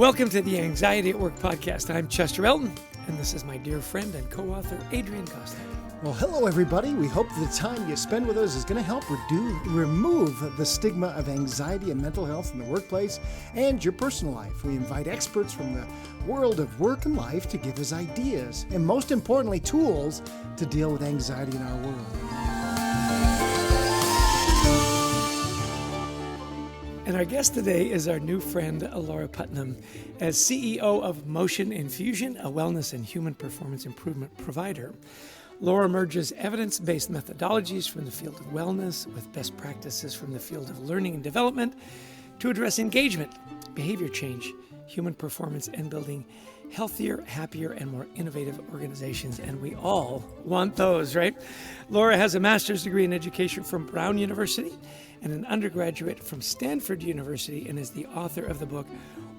Welcome to the Anxiety at Work podcast. I'm Chester Elton, and this is my dear friend and co-author, Adrian Costa. Well, hello, everybody. We hope the time you spend with us is going to help remove the stigma of anxiety and mental health in the workplace and your personal life. We invite experts from the world of work and life to give us ideas and, most importantly, tools to deal with anxiety in our world. And our guest today is our new friend, Laura Putnam. As CEO of Motion Infusion, a wellness and human performance improvement provider, Laura merges evidence-based methodologies from the field of wellness with best practices from the field of learning and development to address engagement, behavior change, human performance, and building healthier, happier, and more innovative organizations. And we all want those, right? Laura has a master's degree in education from Brown University and an undergraduate from Stanford University, and is the author of the book,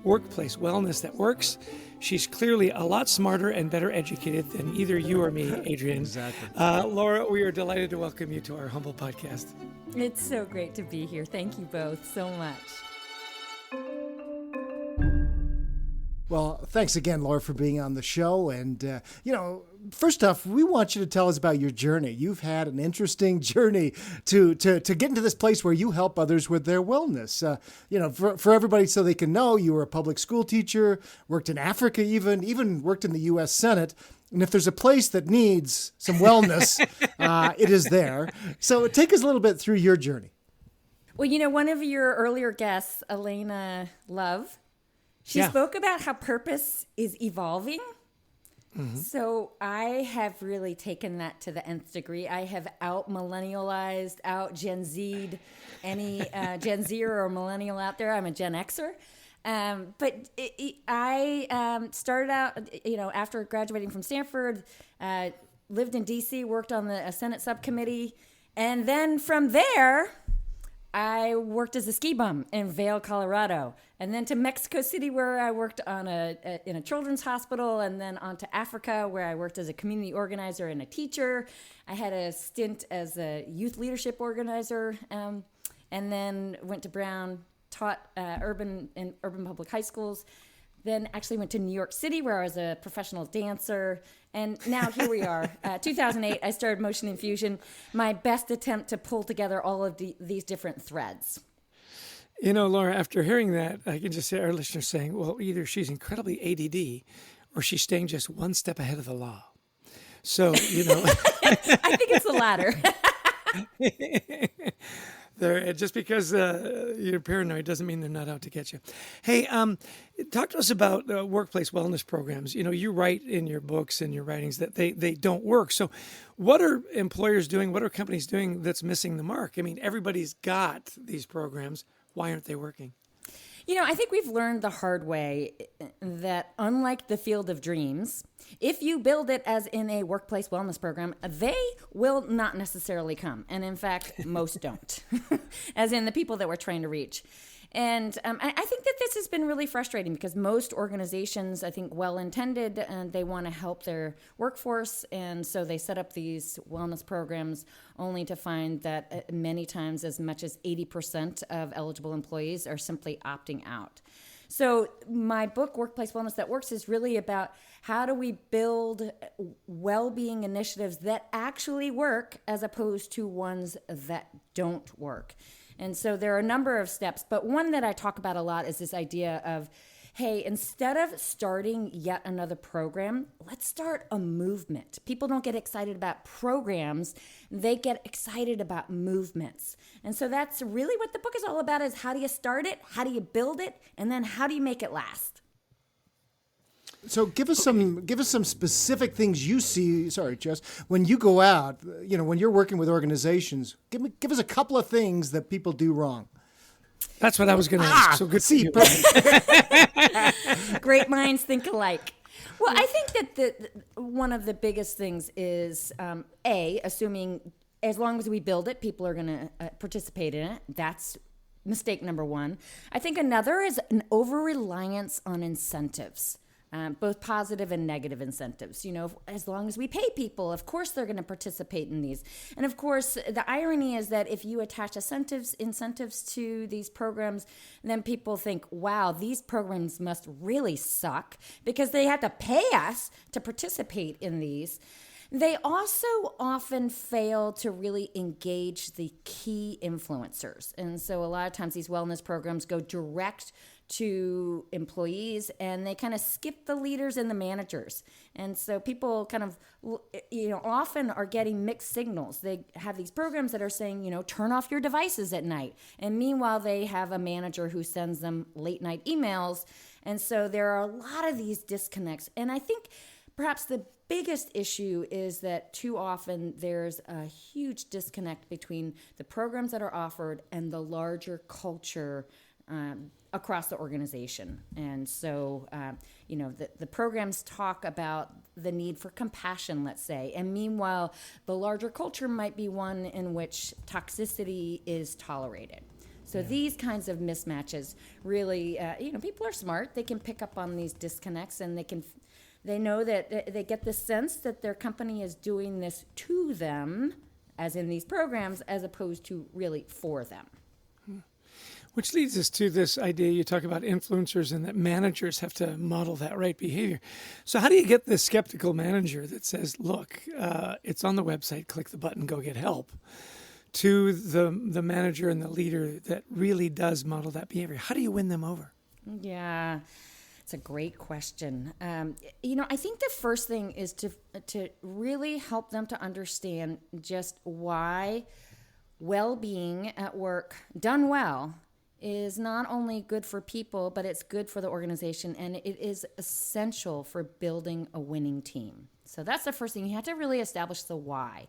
Workplace Wellness That Works. She's clearly a lot smarter and better educated than either you or me, Adrian. Exactly. Laura, we are delighted to welcome you to our humble podcast. It's so great to be here. Thank you both so much. Well, thanks again, Laura, for being on the show. And, first off, we want you to tell us about your journey. You've had an interesting journey to get into this place where you help others with their wellness. For everybody so they can know, you were a public school teacher, worked in Africa even worked in the U.S. Senate. And if there's a place that needs some wellness, it is there. So take us a little bit through your journey. Well, one of your earlier guests, Elena Love, she spoke about how purpose is evolving. Mm-hmm. So I have really taken that to the nth degree. I have out-millennialized, out-Gen Z'd any Gen Zer or millennial out there. I'm a Gen Xer. But I started out, after graduating from Stanford, lived in D.C., worked on the Senate subcommittee. And then from there, I worked as a ski bum in Vail, Colorado, and then to Mexico City, where I worked on in a children's hospital, and then on to Africa, where I worked as a community organizer and a teacher. I had a stint as a youth leadership organizer, and then went to Brown, taught urban public high schools. Then actually went to New York City, where I was a professional dancer. And now here we are. 2008, I started Motion Infusion, my best attempt to pull together all of these different threads. Laura, after hearing that, I can just say our listeners saying, well, either she's incredibly ADD or she's staying just one step ahead of the law. So, I think it's the latter. Just because you're paranoid doesn't mean they're not out to get you. Hey, talk to us about workplace wellness programs. You write in your books and your writings that they don't work. So what are employers doing? What are companies doing that's missing the mark? I mean, everybody's got these programs. Why aren't they working? I think we've learned the hard way that unlike the field of dreams, if you build it as in a workplace wellness program, they will not necessarily come. And in fact, most don't, as in the people that we're trying to reach. And I think that this has been really frustrating because most organizations, I think well-intended, and they want to help their workforce. And so they set up these wellness programs only to find that many times as much as 80% of eligible employees are simply opting out. So my book, Workplace Wellness That Works, is really about how do we build well-being initiatives that actually work as opposed to ones that don't work. And so there are a number of steps, but one that I talk about a lot is this idea of, hey, instead of starting yet another program, let's start a movement. People don't get excited about programs, they get excited about movements. And so that's really what the book is all about, is how do you start it, how do you build it, and then how do you make it last? So give us some specific things you see. Sorry, Jess. When you go out, when you're working with organizations, give us a couple of things that people do wrong. That's what I was going to ask. So good to see you. Great minds think alike. Well, I think that one of the biggest things is assuming as long as we build it, people are going to participate in it. That's mistake number one. I think another is an over-reliance on incentives. both positive and negative incentives. As long as we pay people, of course they're going to participate in these. And of course, the irony is that if you attach incentives to these programs, then people think, wow, these programs must really suck because they have to pay us to participate in these. They also often fail to really engage the key influencers. And so a lot of times these wellness programs go direct to employees and they kind of skip the leaders and the managers. And so people kind of, often are getting mixed signals. They have these programs that are saying, turn off your devices at night. And meanwhile, they have a manager who sends them late night emails. And so there are a lot of these disconnects. And I think perhaps the biggest issue is that too often there's a huge disconnect between the programs that are offered and the larger culture across the organization. And so, the programs talk about the need for compassion, let's say, and meanwhile, the larger culture might be one in which toxicity is tolerated. So these kinds of mismatches really, people are smart. They can pick up on these disconnects, and they know that they get the sense that their company is doing this to them, as in these programs, as opposed to really for them. Which leads us to this idea you talk about influencers and that managers have to model that right behavior. So how do you get the skeptical manager that says, look, it's on the website, click the button, go get help, to the manager and the leader that really does model that behavior? How do you win them over? Yeah, it's a great question. I think the first thing is to really help them to understand just why well-being at work done well is not only good for people, but it's good for the organization, and it is essential for building a winning team. So that's the first thing. You have to really establish the why.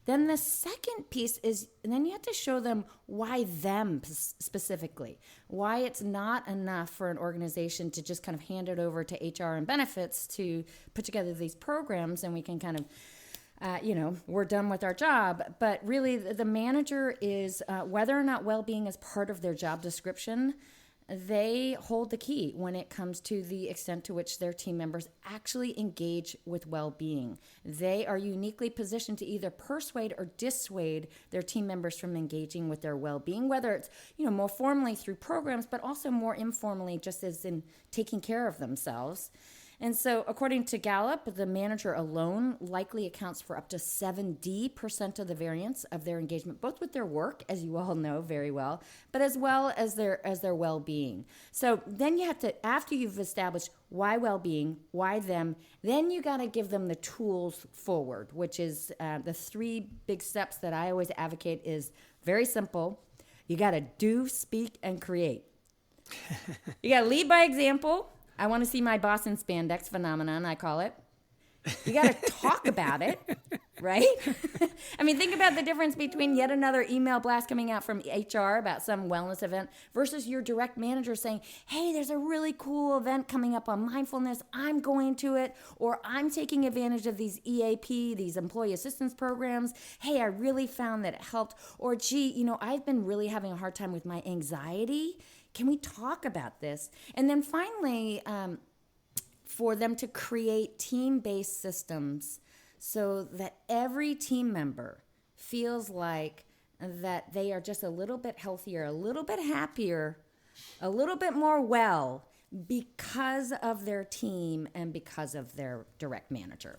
Then the second piece is, and then you have to show them why them specifically, why it's not enough for an organization to just kind of hand it over to HR and benefits to put together these programs and we can kind of we're done with our job. But really, the manager is, whether or not well-being is part of their job description, they hold the key when it comes to the extent to which their team members actually engage with well-being. They are uniquely positioned to either persuade or dissuade their team members from engaging with their well-being, whether it's, more formally through programs, but also more informally, just as in taking care of themselves. And so, according to Gallup, the manager alone likely accounts for up to 70% of the variance of their engagement, both with their work, as you all know very well, but as well as their well-being. So then you have to, after you've established why well-being, why them, then you got to give them the tools forward, which is the three big steps that I always advocate is very simple. You got to do, speak, and create. You got to lead by example. I want to see my boss in spandex phenomenon, I call it. You got to talk about it, right? I mean, think about the difference between yet another email blast coming out from HR about some wellness event versus your direct manager saying, hey, there's a really cool event coming up on mindfulness. I'm going to it, or I'm taking advantage of these EAP, these employee assistance programs. Hey, I really found that it helped. Or, gee, I've been really having a hard time with my anxiety. Can we talk about this? And then finally, for them to create team-based systems so that every team member feels like that they are just a little bit healthier, a little bit happier, a little bit more well because of their team and because of their direct manager.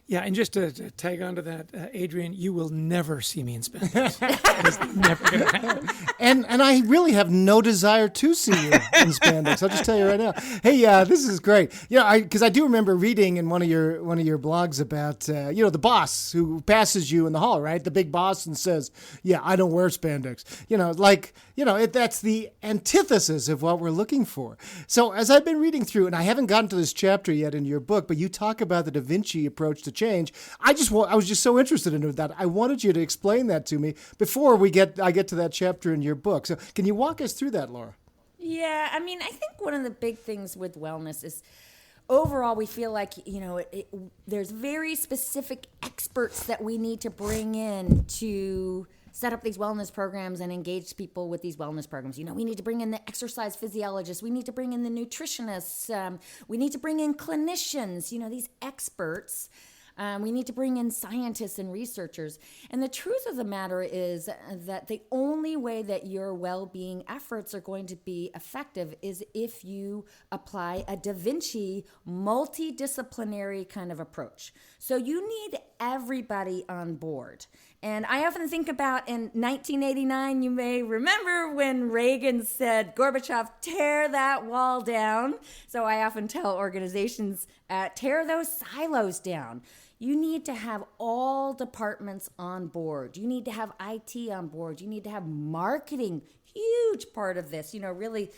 Yeah, and just to tag on to that, Adrian, you will never see me in spandex. That is never going to happen. And I really have no desire to see you in spandex. I'll just tell you right now. Hey, this is great. Because I do remember reading in one of your blogs about the boss who passes you in the hall, right? The big boss and says, "Yeah, I don't wear spandex." That's the antithesis of what we're looking for. So as I've been reading through, and I haven't gotten to this chapter yet in your book, but you talk about the Da Vinci approach to change. I was just so interested in that. I wanted you to explain that to me before I get to that chapter in your book. So can you walk us through that, Laura? Yeah, I mean, I think one of the big things with wellness is overall we feel like, there's very specific experts that we need to bring in to set up these wellness programs and engage people with these wellness programs. We need to bring in the exercise physiologists. We need to bring in the nutritionists. We need to bring in clinicians, these experts. We need to bring in scientists and researchers. And the truth of the matter is that the only way that your well-being efforts are going to be effective is if you apply a Da Vinci multidisciplinary kind of approach. So you need everybody on board. And I often think about in 1989, you may remember when Reagan said, Gorbachev, tear that wall down. So I often tell organizations, tear those silos down. You need to have all departments on board. You need to have IT on board. You need to have marketing, huge part of this, really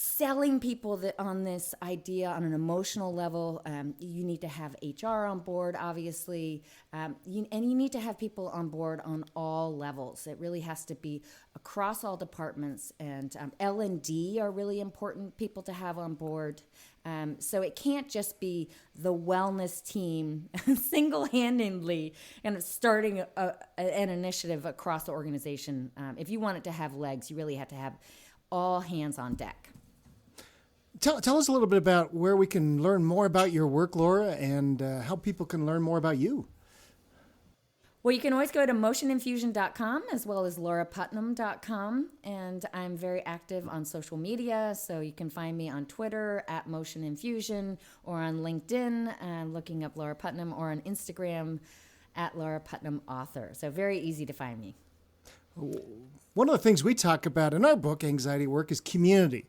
selling people on this idea on an emotional level. You need to have HR on board, obviously, and you need to have people on board on all levels. It really has to be across all departments, and L&D are really important people to have on board. So it can't just be the wellness team single-handedly and starting an initiative across the organization. If you want it to have legs, you really have to have all hands on deck. Tell us a little bit about where we can learn more about your work, Laura, and how people can learn more about you. Well, you can always go to motioninfusion.com as well as lauraputnam.com. And I'm very active on social media, so you can find me on Twitter at motioninfusion or on LinkedIn looking up Laura Putnam, or on Instagram at Laura Putnam Author. So very easy to find me. One of the things we talk about in our book, Anxiety Work, is community.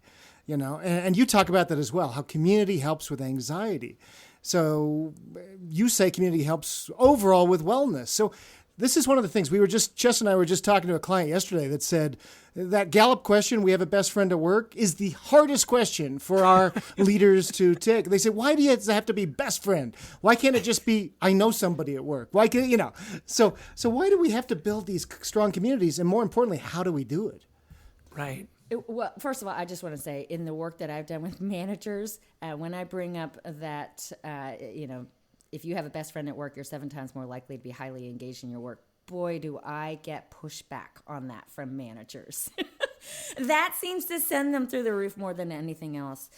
And you talk about that as well, how community helps with anxiety. So you say community helps overall with wellness. So this is one of the things Chester and I were just talking to a client yesterday that said that Gallup question, we have a best friend at work, is the hardest question for our leaders to take. They say, why do you have to be best friend? Why can't it just be, I know somebody at work? Why can't, so why do we have to build these strong communities? And more importantly, how do we do it? Right. Well, first of all, I just want to say, in the work that I've done with managers, when I bring up that, if you have a best friend at work, you're 7 times more likely to be highly engaged in your work. Boy, do I get pushback on that from managers. That seems to send them through the roof more than anything else.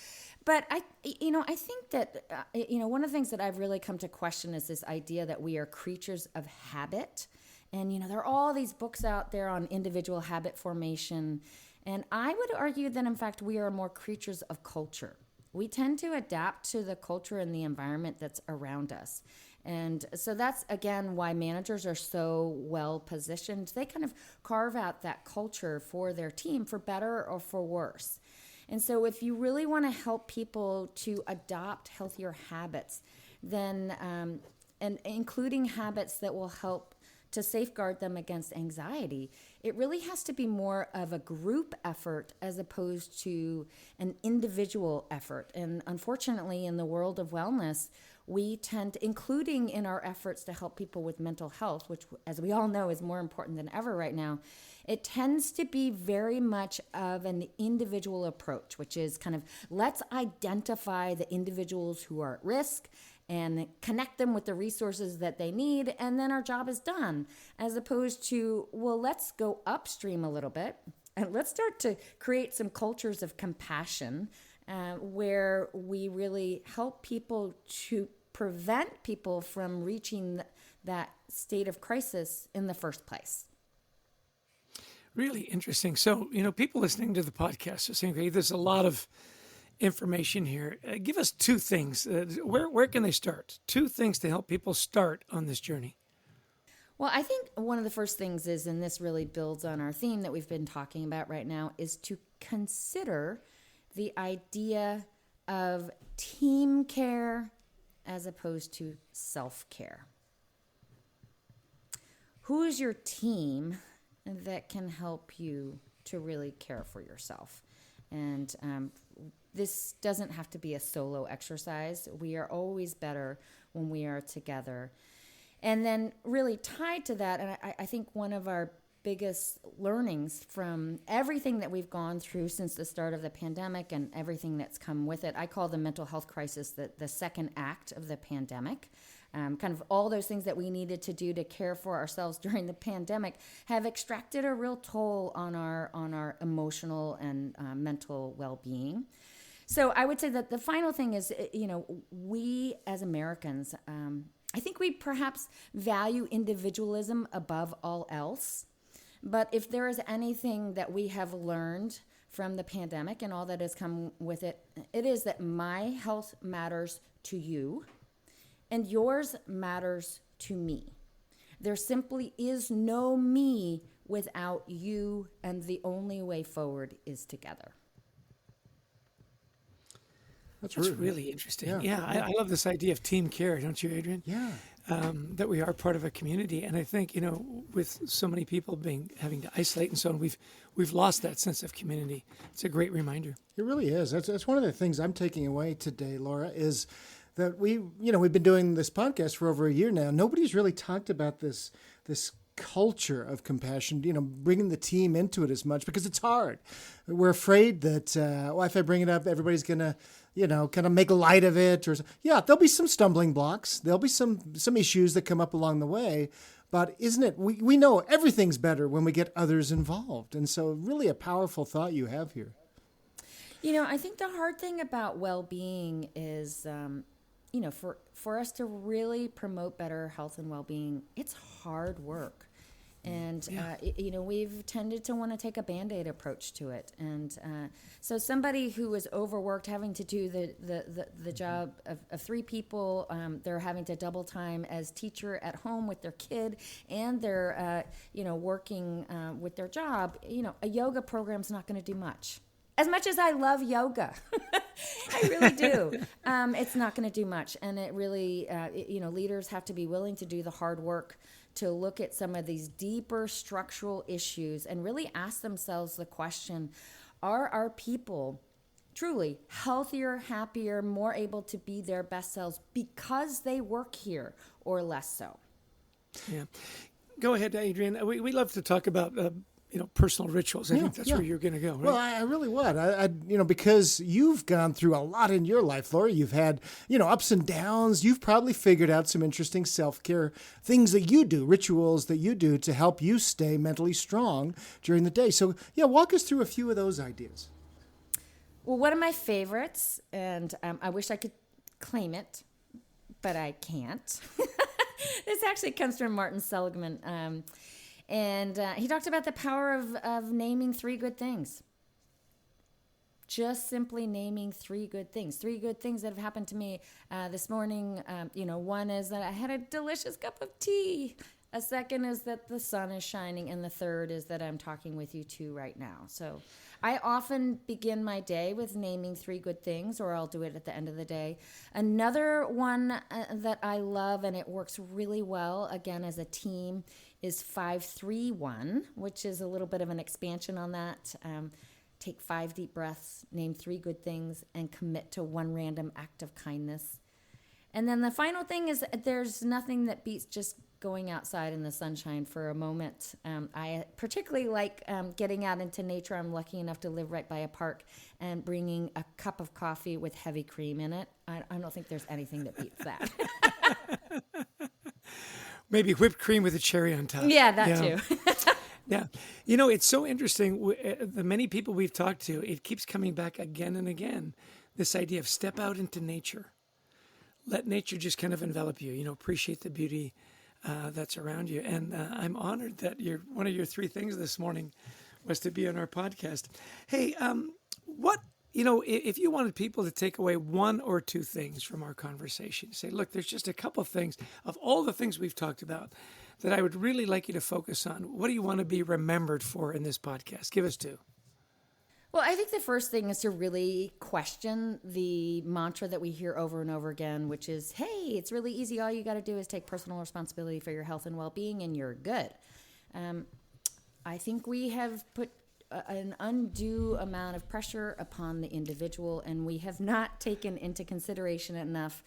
But I think that, one of the things that I've really come to question is this idea that we are creatures of habit. And, there are all these books out there on individual habit formation. And I would argue that, in fact, we are more creatures of culture. We tend to adapt to the culture and the environment that's around us. And so that's, again, why managers are so well positioned. They kind of carve out that culture for their team, for better or for worse. And so if you really want to help people to adopt healthier habits, then and including habits that will help to safeguard them against anxiety, it really has to be more of a group effort as opposed to an individual effort. And unfortunately, in the world of wellness, we tend to, including in our efforts to help people with mental health, which, as we all know, is more important than ever right now, it tends to be very much of an individual approach, which is kind of, let's identify the individuals who are at risk and connect them with the resources that they need, and then our job is done. As opposed to, well, let's go upstream a little bit, and let's start to create some cultures of compassion where we really help people to prevent people from reaching that state of crisis in the first place. Really interesting. So, people listening to the podcast are saying, okay, there's a lot of information here. Give us 2 things. Where can they start? 2 things to help people start on this journey. Well, I think one of the first things is, and this really builds on our theme that we've been talking about right now, is to consider the idea of team care as opposed to self-care. Who is your team that can help you to really care for yourself? And this doesn't have to be a solo exercise. We are always better when we are together. And then really tied to that, and I think one of our biggest learnings from everything that we've gone through since the start of the pandemic and everything that's come with it, I call the mental health crisis the second act of the pandemic. kind of all those things that we needed to do to care for ourselves during the pandemic have extracted a real toll on our emotional and mental well-being. So I would say that the final thing is, we as Americans, I think we perhaps value individualism above all else. But if there is anything that we have learned from the pandemic and all that has come with it, it is that my health matters to you and yours matters to me. There simply is no me without you, and the only way forward is together. That's really interesting. Yeah, I love this idea of team care, don't you, Adrian? Yeah. That we are part of a community, and I think with so many people having to isolate and so on, we've lost that sense of community. It's a great reminder. It really is. That's one of the things I'm taking away today, Laura, is that we've been doing this podcast for over a year now. Nobody's really talked about this culture of compassion, bringing the team into it as much, because it's hard. We're afraid that, if I bring it up, everybody's going to, kind of make light of it. There'll be some stumbling blocks. There'll be some issues that come up along the way. But isn't it, we know everything's better when we get others involved. And so really a powerful thought you have here. I think the hard thing about well-being is, for us to really promote better health and well-being, it's hard work. And, we've tended to want to take a Band-Aid approach to it. And so somebody who is overworked, having to do the job of three people, they're having to double time as teacher at home with their kid, and they're, working with their job, a yoga program's not going to do much. As much as I love yoga, I really do. It's not going to do much. And it really, leaders have to be willing to do the hard work to look at some of these deeper structural issues and really ask themselves the question, are our people truly healthier, happier, more able to be their best selves because they work here, or less so? Yeah. Go ahead, Adrian. We love to talk about personal rituals. I think that's where you're going to go, right? Well, I really would. I because you've gone through a lot in your life, Laura. You've had, ups and downs. You've probably figured out some interesting self-care things that you do, rituals that you do to help you stay mentally strong during the day. So, walk us through a few of those ideas. Well, one of my favorites, and I wish I could claim it, but I can't. This actually comes from Martin Seligman. And he talked about the power of naming three good things. Just simply naming three good things. Three good things that have happened to me this morning. One is that I had a delicious cup of tea. A second is that the sun is shining. And the third is that I'm talking with you two right now. So I often begin my day with naming three good things, or I'll do it at the end of the day. Another one that I love, and it works really well, again, as a team, is 5-3-1, which is a little bit of an expansion on that. Take 5 deep breaths, name 3 good things, and commit to one random act of kindness. And then the final thing is there's nothing that beats just going outside in the sunshine for a moment. I particularly like getting out into nature. I'm lucky enough to live right by a park, and bringing a cup of coffee with heavy cream in it. I don't think there's anything that beats that. Maybe whipped cream with a cherry on top. Yeah, that too. Yeah. It's so interesting. The many people we've talked to, it keeps coming back again and again. This idea of step out into nature. Let nature just kind of envelop you. Appreciate the beauty that's around you. And I'm honored that one of your 3 things this morning was to be on our podcast. Hey, if you wanted people to take away 1 or 2 things from our conversation, say, look, there's just a couple things of all the things we've talked about that I would really like you to focus on. What do you want to be remembered for in this podcast? Give us 2. Well, I think the first thing is to really question the mantra that we hear over and over again, which is, hey, it's really easy. All you got to do is take personal responsibility for your health and well-being, and you're good. I think we have put an undue amount of pressure upon the individual, and we have not taken into consideration enough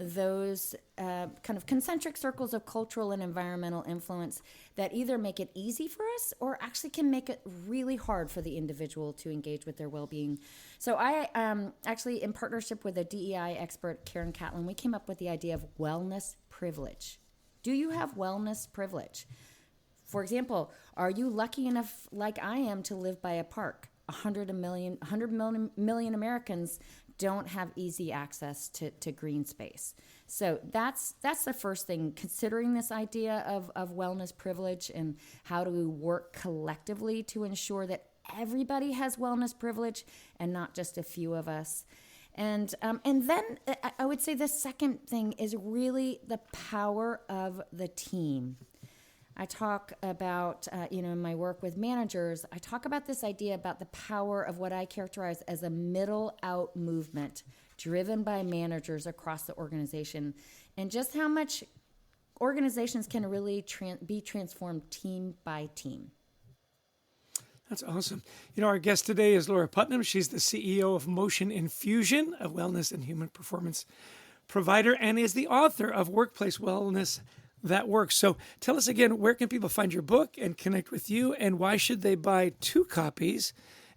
those kind of concentric circles of cultural and environmental influence that either make it easy for us or actually can make it really hard for the individual to engage with their well-being. So I actually, in partnership with a DEI expert, Karen Catlin, we came up with the idea of wellness privilege? Do you have wellness privilege? For example, are you lucky enough, like I am, to live by a park? 100 million Americans don't have easy access to green space. So that's the first thing, considering this idea of wellness privilege and how do we work collectively to ensure that everybody has wellness privilege and not just a few of us. And then I would say the second thing is really the power of the team. I talk about, in my work with managers, I talk about this idea about the power of what I characterize as a middle out movement driven by managers across the organization, and just how much organizations can really be transformed team by team. That's awesome. Our guest today is Laura Putnam. She's the CEO of Motion Infusion, a wellness and human performance provider, and is the author of Workplace Wellness That Works. So tell us again, where can people find your book and connect with you, and why should they buy 2 copies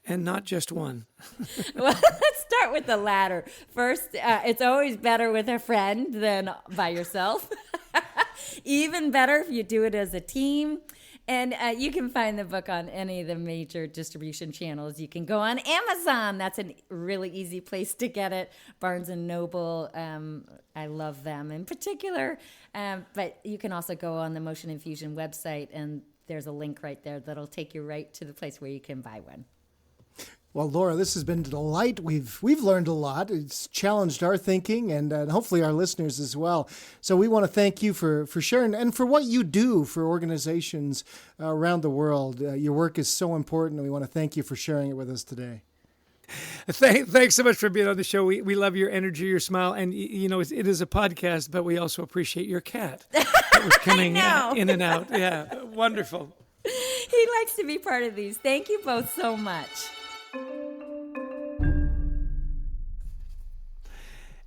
and not just one? Well, let's start with the latter. First, it's always better with a friend than by yourself. Even better if you do it as a team. And you can find the book on any of the major distribution channels. You can go on Amazon. That's a really easy place to get it. Barnes & Noble, I love them in particular. But you can also go on the Motion Infusion website, and there's a link right there that'll take you right to the place where you can buy one. Well, Laura, this has been a delight. We've learned a lot. It's challenged our thinking and hopefully our listeners as well. So we want to thank you for sharing and for what you do for organizations around the world. Your work is so important, and we want to thank you for sharing it with us today. Thanks so much for being on the show. We love your energy, your smile, and it is a podcast, but we also appreciate your cat that was coming in and out. Yeah, wonderful. He likes to be part of these. Thank you both so much.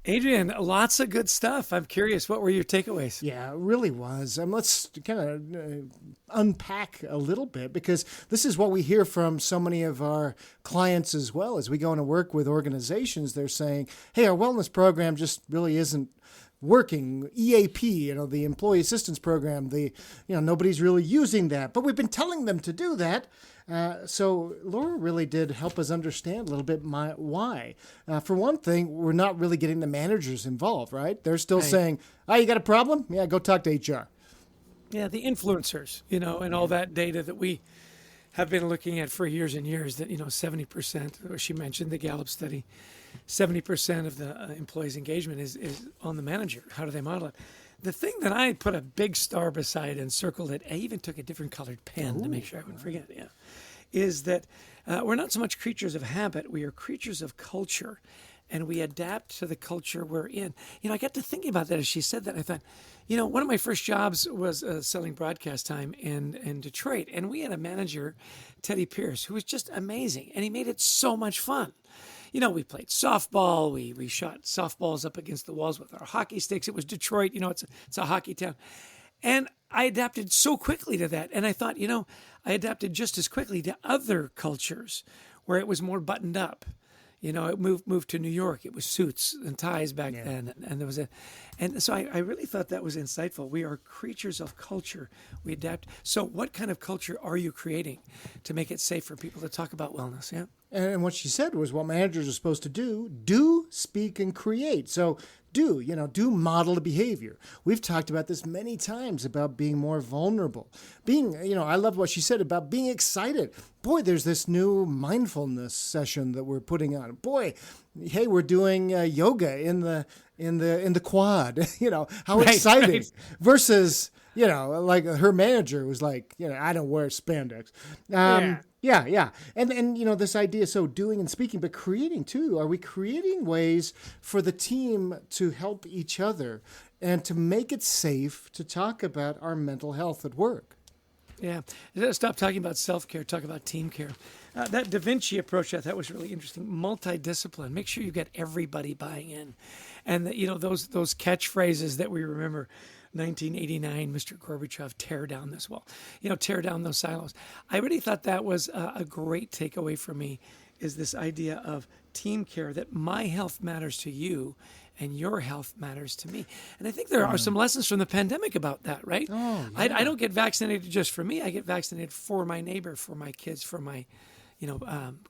Adrian, lots of good stuff. I'm curious, what were your takeaways? Yeah, it really was. Let's kind of unpack a little bit, because this is what we hear from so many of our clients as well. As we go into work with organizations, they're saying, hey, our wellness program just really isn't working. EAP, the employee assistance program, nobody's really using that, but we've been telling them to do that. So Laura really did help us understand a little bit why. For one thing, we're not really getting the managers involved, right? They're still saying, oh, you got a problem? Yeah, go talk to HR. Yeah, the influencers, and all that data that we have been looking at for years and years, that, 70%, or she mentioned the Gallup study, 70% of the employees' engagement is on the manager. How do they model it? The thing that I put a big star beside and circled it, I even took a different colored pen to make sure I wouldn't forget, is that we're not so much creatures of habit, we are creatures of culture, and we adapt to the culture we're in. I got to thinking about that as she said that. I thought, one of my first jobs was selling broadcast time in Detroit, and we had a manager, Teddy Pierce, who was just amazing, and he made it so much fun. We played softball. We shot softballs up against the walls with our hockey sticks. It was Detroit. It's a hockey town. And I adapted so quickly to that. And I thought, I adapted just as quickly to other cultures where it was more buttoned up. It moved to New York. It was suits and ties back then. And there was and so I really thought that was insightful. We are creatures of culture. We adapt. So what kind of culture are you creating to make it safe for people to talk about wellness? Yeah. And what she said was what managers are supposed to do, speak, and create. So do model the behavior. We've talked about this many times about being more vulnerable. I love what she said about being excited. Boy, there's this new mindfulness session that we're putting on. Boy, hey, we're doing yoga in the quad. How exciting. Right. Versus, like her manager was like, I don't wear spandex. Yeah. And this idea, so doing and speaking, but creating too. Are we creating ways for the team to help each other and to make it safe to talk about our mental health at work? Yeah. Stop talking about self-care, talk about team care. That Da Vinci approach I thought was really interesting. Multidiscipline. Make sure you get everybody buying in. And those catchphrases that we remember, 1989, Mr. Gorbachev, tear down this wall, tear down those silos. I really thought that was a great takeaway for me, is this idea of team care, that my health matters to you and your health matters to me. And I think there are some lessons from the pandemic about that, right? Oh, yeah. I don't get vaccinated just for me. I get vaccinated for my neighbor, for my kids, for my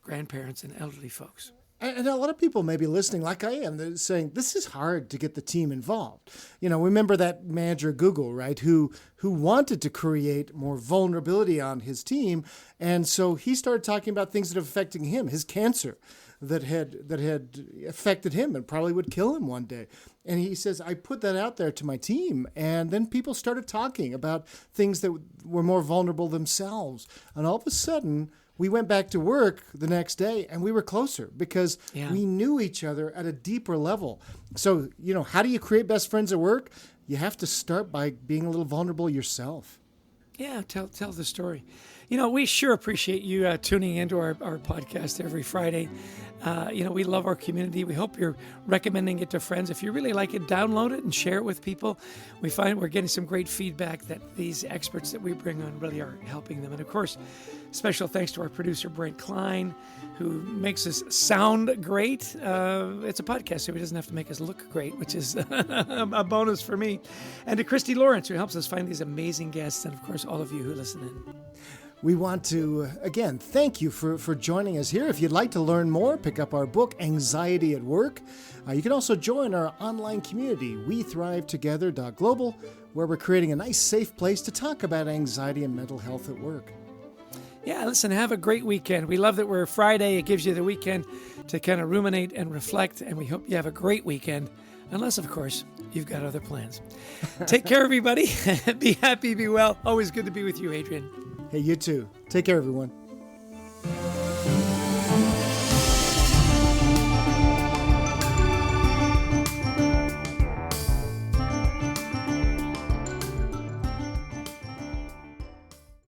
grandparents and elderly folks. And a lot of people may be listening, like I am, they're saying, this is hard to get the team involved. Remember that manager at Google, right, who wanted to create more vulnerability on his team. And so he started talking about things that are affecting him, his cancer that had affected him and probably would kill him one day. And he says, I put that out there to my team. And then people started talking about things that were more vulnerable themselves. And all of a sudden, we went back to work the next day and we were closer because we knew each other at a deeper level. So, how do you create best friends at work? You have to start by being a little vulnerable yourself. Yeah, tell the story. We sure appreciate you tuning into our podcast every Friday. We love our community. We hope you're recommending it to friends. If you really like it, download it and share it with people. We find we're getting some great feedback that these experts that we bring on really are helping them. And of course, special thanks to our producer, Brent Klein, who makes us sound great. It's a podcast, so he doesn't have to make us look great, which is a bonus for me. And to Christy Lawrence, who helps us find these amazing guests. And of course, all of you who listen in. We want to, again, thank you for joining us here. If you'd like to learn more, pick up our book, Anxiety at Work. You can also join our online community, WeThriveTogether.global, where we're creating a nice, safe place to talk about anxiety and mental health at work. Yeah, listen, have a great weekend. We love that we're Friday. It gives you the weekend to kind of ruminate and reflect, and we hope you have a great weekend, unless, of course, you've got other plans. Take care, everybody. Be happy, be well. Always good to be with you, Adrian. Hey, you too. Take care, everyone.